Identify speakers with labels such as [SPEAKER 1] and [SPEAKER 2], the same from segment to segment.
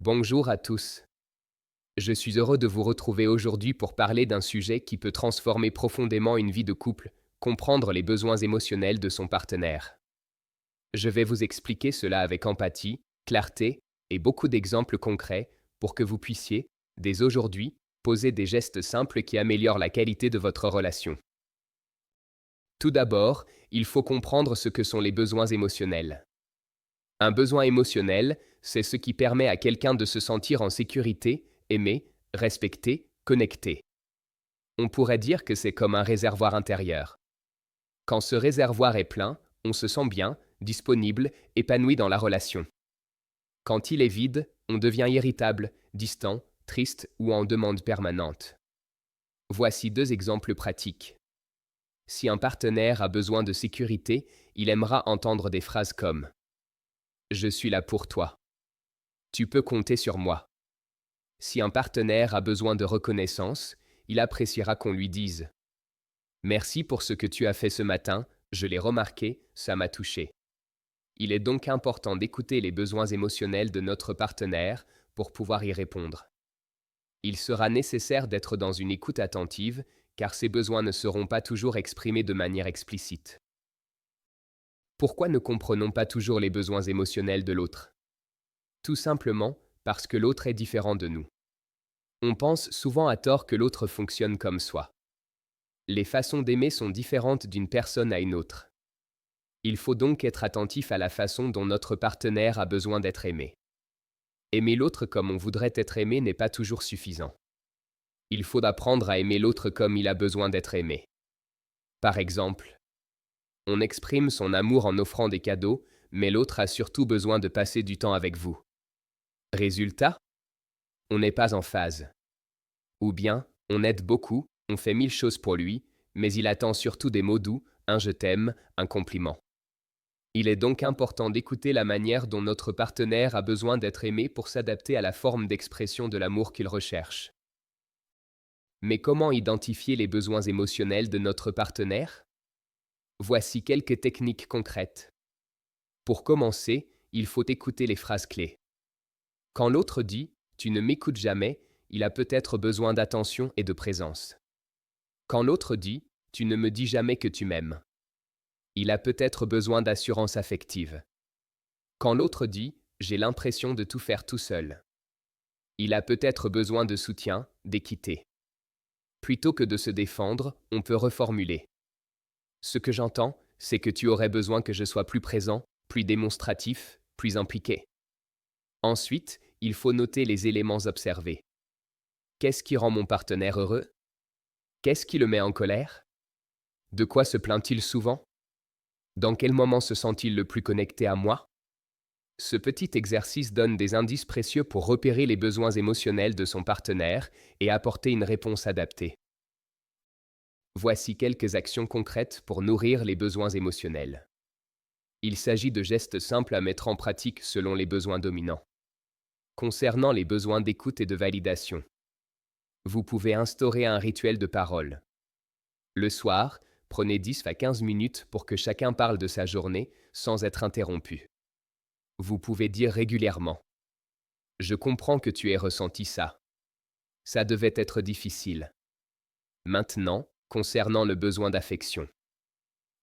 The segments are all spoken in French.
[SPEAKER 1] Bonjour à tous. Je suis heureux de vous retrouver aujourd'hui pour parler d'un sujet qui peut transformer profondément une vie de couple, comprendre les besoins émotionnels de son partenaire. Je vais vous expliquer cela avec empathie, clarté et beaucoup d'exemples concrets pour que vous puissiez, dès aujourd'hui, poser des gestes simples qui améliorent la qualité de votre relation. Tout d'abord, il faut comprendre ce que sont les besoins émotionnels. Un besoin émotionnel, c'est ce qui permet à quelqu'un de se sentir en sécurité, aimé, respecté, connecté. On pourrait dire que c'est comme un réservoir intérieur. Quand ce réservoir est plein, on se sent bien, disponible, épanoui dans la relation. Quand il est vide, on devient irritable, distant, triste ou en demande permanente. Voici deux exemples pratiques. Si un partenaire a besoin de sécurité, il aimera entendre des phrases comme ⁇ Je suis là pour toi. Tu peux compter sur moi. ⁇ Si un partenaire a besoin de reconnaissance, il appréciera qu'on lui dise ⁇ Merci pour ce que tu as fait ce matin, je l'ai remarqué, ça m'a touché. Il est donc important d'écouter les besoins émotionnels de notre partenaire pour pouvoir y répondre. Il sera nécessaire d'être dans une écoute attentive, car ces besoins ne seront pas toujours exprimés de manière explicite. Pourquoi ne comprenons pas toujours les besoins émotionnels de l'autre? Tout simplement parce que l'autre est différent de nous. On pense souvent à tort que l'autre fonctionne comme soi. Les façons d'aimer sont différentes d'une personne à une autre. Il faut donc être attentif à la façon dont notre partenaire a besoin d'être aimé. Aimer l'autre comme on voudrait être aimé n'est pas toujours suffisant. Il faut apprendre à aimer l'autre comme il a besoin d'être aimé. Par exemple, on exprime son amour en offrant des cadeaux, mais l'autre a surtout besoin de passer du temps avec vous. Résultat, on n'est pas en phase. Ou bien, on aide beaucoup, on fait 1000 choses pour lui, mais il attend surtout des mots doux, un je t'aime, un compliment. Il est donc important d'écouter la manière dont notre partenaire a besoin d'être aimé pour s'adapter à la forme d'expression de l'amour qu'il recherche. Mais comment identifier les besoins émotionnels de notre partenaire? Voici quelques techniques concrètes. Pour commencer, il faut écouter les phrases clés. Quand l'autre dit ⁇ Tu ne m'écoutes jamais ⁇ il a peut-être besoin d'attention et de présence. Quand l'autre dit ⁇ Tu ne me dis jamais que tu m'aimes ⁇ il a peut-être besoin d'assurance affective. Quand l'autre dit ⁇ J'ai l'impression de tout faire tout seul ⁇ il a peut-être besoin de soutien, d'équité. Plutôt que de se défendre, on peut reformuler. Ce que j'entends, c'est que tu aurais besoin que je sois plus présent, plus démonstratif, plus impliqué. Ensuite, il faut noter les éléments observés. Qu'est-ce qui rend mon partenaire heureux? Qu'est-ce qui le met en colère? De quoi se plaint-il souvent? Dans quel moment se sent-il le plus connecté à moi? Ce petit exercice donne des indices précieux pour repérer les besoins émotionnels de son partenaire et apporter une réponse adaptée. Voici quelques actions concrètes pour nourrir les besoins émotionnels. Il s'agit de gestes simples à mettre en pratique selon les besoins dominants. Concernant les besoins d'écoute et de validation, vous pouvez instaurer un rituel de parole. Le soir, prenez 10 à 15 minutes pour que chacun parle de sa journée sans être interrompu. Vous pouvez dire régulièrement ⁇ Je comprends que tu aies ressenti ça. Ça devait être difficile. Maintenant, concernant le besoin d'affection.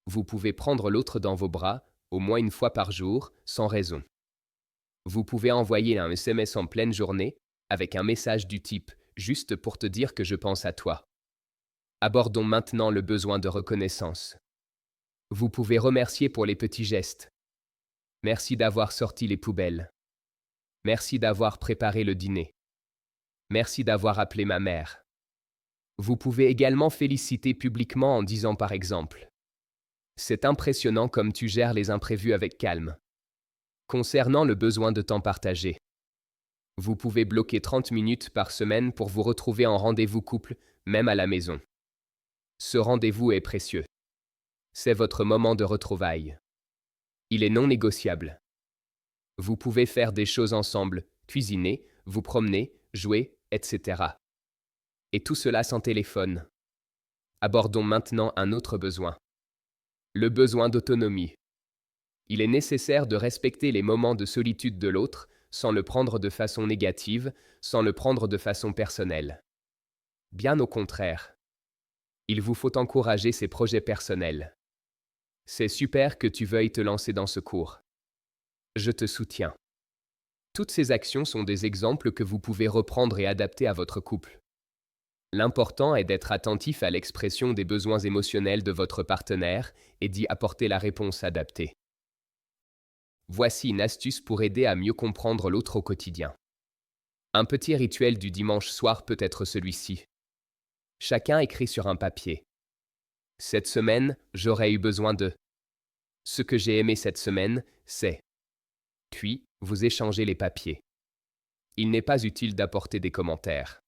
[SPEAKER 1] Vous pouvez prendre l'autre dans vos bras, au moins une fois par jour, sans raison. Vous pouvez envoyer un SMS en pleine journée, avec un message du type ⁇ Juste pour te dire que je pense à toi ⁇ Abordons maintenant le besoin de reconnaissance. Vous pouvez remercier pour les petits gestes. Merci d'avoir sorti les poubelles. Merci d'avoir préparé le dîner. Merci d'avoir appelé ma mère. Vous pouvez également féliciter publiquement en disant par exemple « C'est impressionnant comme tu gères les imprévus avec calme ». Concernant le besoin de temps partagé, vous pouvez bloquer 30 minutes par semaine pour vous retrouver en rendez-vous couple, même à la maison. Ce rendez-vous est précieux. C'est votre moment de retrouvailles. Il est non négociable. Vous pouvez faire des choses ensemble, cuisiner, vous promener, jouer, etc. Et tout cela sans téléphone. Abordons maintenant un autre besoin. Le besoin d'autonomie. Il est nécessaire de respecter les moments de solitude de l'autre, sans le prendre de façon négative, sans le prendre de façon personnelle. Bien au contraire. Il vous faut encourager ces projets personnels. C'est super que tu veuilles te lancer dans ce cours. Je te soutiens. Toutes ces actions sont des exemples que vous pouvez reprendre et adapter à votre couple. L'important est d'être attentif à l'expression des besoins émotionnels de votre partenaire et d'y apporter la réponse adaptée. Voici une astuce pour aider à mieux comprendre l'autre au quotidien. Un petit rituel du dimanche soir peut être celui-ci. Chacun écrit sur un papier. Cette semaine, j'aurais eu besoin de. Ce que j'ai aimé cette semaine, c'est. Puis, vous échangez les papiers. Il n'est pas utile d'apporter des commentaires.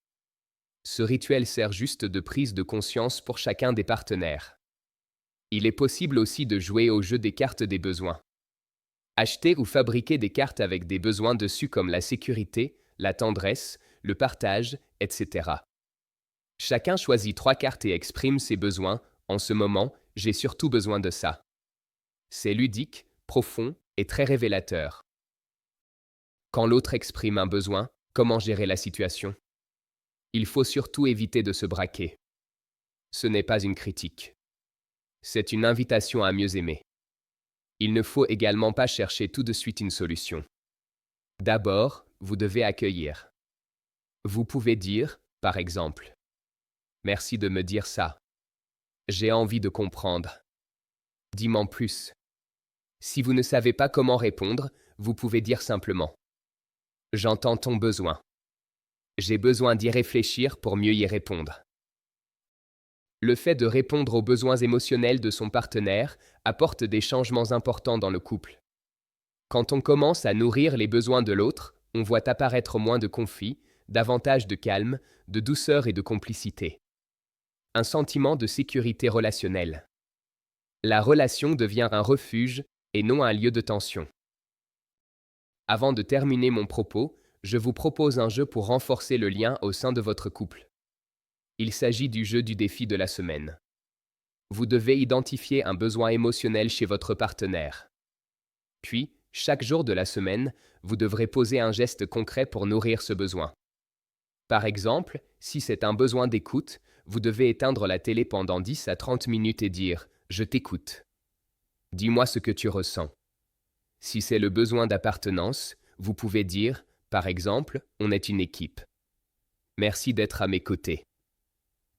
[SPEAKER 1] Ce rituel sert juste de prise de conscience pour chacun des partenaires. Il est possible aussi de jouer au jeu des cartes des besoins. Acheter ou fabriquer des cartes avec des besoins dessus comme la sécurité, la tendresse, le partage, etc. Chacun choisit 3 cartes et exprime ses besoins. En ce moment, j'ai surtout besoin de ça. C'est ludique, profond et très révélateur. Quand l'autre exprime un besoin, comment gérer la situation? Il faut surtout éviter de se braquer. Ce n'est pas une critique. C'est une invitation à mieux aimer. Il ne faut également pas chercher tout de suite une solution. D'abord, vous devez accueillir. Vous pouvez dire, par exemple, « Merci de me dire ça. J'ai envie de comprendre. Dis-m'en plus. » Si vous ne savez pas comment répondre, vous pouvez dire simplement « J'entends ton besoin. J'ai besoin d'y réfléchir pour mieux y répondre. » Le fait de répondre aux besoins émotionnels de son partenaire apporte des changements importants dans le couple. Quand on commence à nourrir les besoins de l'autre, on voit apparaître moins de conflits, davantage de calme, de douceur et de complicité. Un sentiment de sécurité relationnelle. La relation devient un refuge et non un lieu de tension. Avant de terminer mon propos, je vous propose un jeu pour renforcer le lien au sein de votre couple. Il s'agit du jeu du défi de la semaine. Vous devez identifier un besoin émotionnel chez votre partenaire. Puis, chaque jour de la semaine, vous devrez poser un geste concret pour nourrir ce besoin. Par exemple, si c'est un besoin d'écoute, vous devez éteindre la télé pendant 10 à 30 minutes et dire « Je t'écoute. Dis-moi ce que tu ressens. » Si c'est le besoin d'appartenance, vous pouvez dire, par exemple, « On est une équipe. Merci d'être à mes côtés. »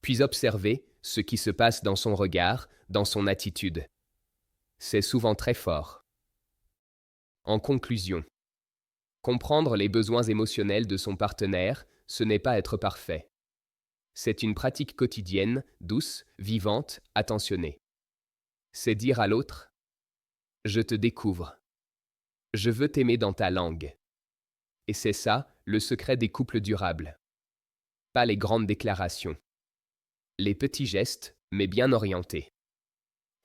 [SPEAKER 1] Puis observez ce qui se passe dans son regard, dans son attitude. C'est souvent très fort. En conclusion, comprendre les besoins émotionnels de son partenaire, ce n'est pas être parfait. C'est une pratique quotidienne, douce, vivante, attentionnée. C'est dire à l'autre « Je te découvre. Je veux t'aimer dans ta langue. » Et c'est ça, le secret des couples durables. Pas les grandes déclarations. Les petits gestes, mais bien orientés.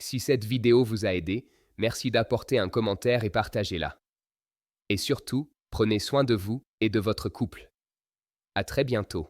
[SPEAKER 1] Si cette vidéo vous a aidé, merci d'apporter un commentaire et partagez-la. Et surtout, prenez soin de vous et de votre couple. À très bientôt.